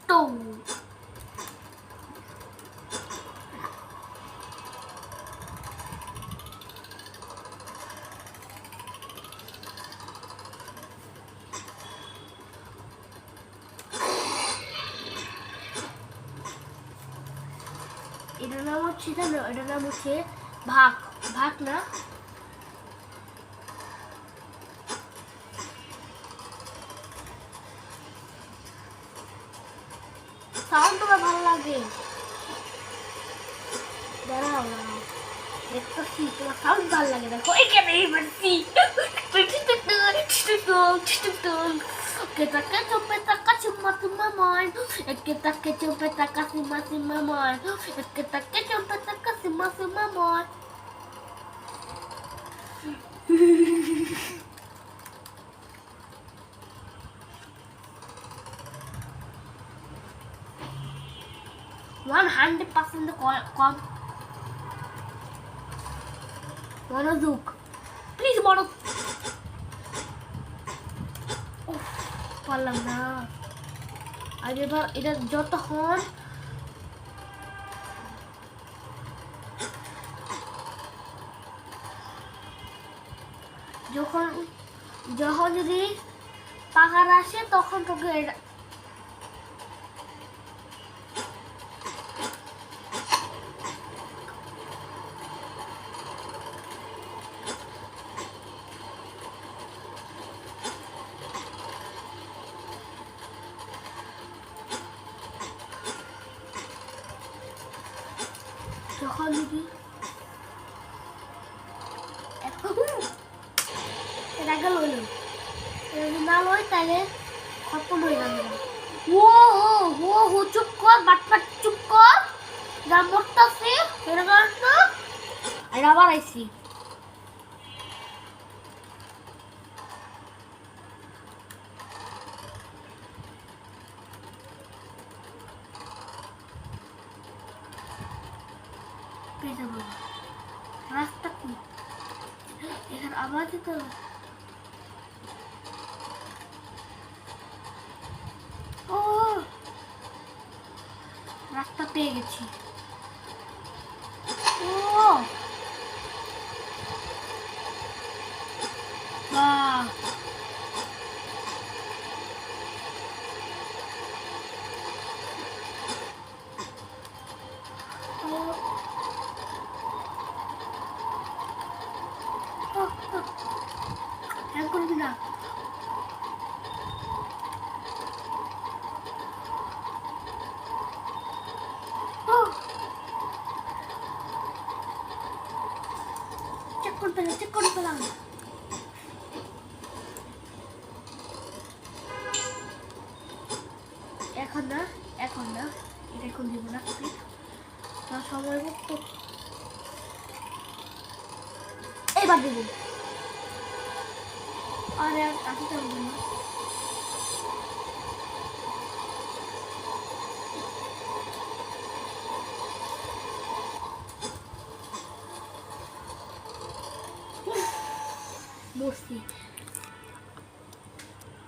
তো এটার নাম হচ্ছে জানো, এটার নাম হচ্ছে ভাগ। ভাগ না, সাউন্ড তোমার ভালো লাগে? দাঁড়াও না, দেখতেছি তোমার সাউন্ড ভালো লাগে। দেখো এখানে এবারছি kita ke copet taka cuma cuma moin kita ke copet taka cuma cuma moin kita ke copet taka cuma cuma moin one 100% কম মনোযোগ প্লিজ মনোযোগ পারলাম না। আর এবার এটা যতক্ষণ যখন যখন যদি পাকার আসে তখন তোকে যখন যদি এটা গেল যদি না লয় তাহলে খতম হয়ে যাবে। ও ও ও চুপ কর, বাটপাট চুপ কর, যা মরতাছে এর কারণে আর আবার আইছি। রাস্তা কি এখানে আবার যেতে হবে। ও রাস্তা পেয়ে গেছি। ও বাহ, হ্যাঁ করবি না। চেক করে পেলাম। এখন না এটা এখন দিব না, সময় মতো এবার দেব। আরে আর কাছে যাবো না, বসছি।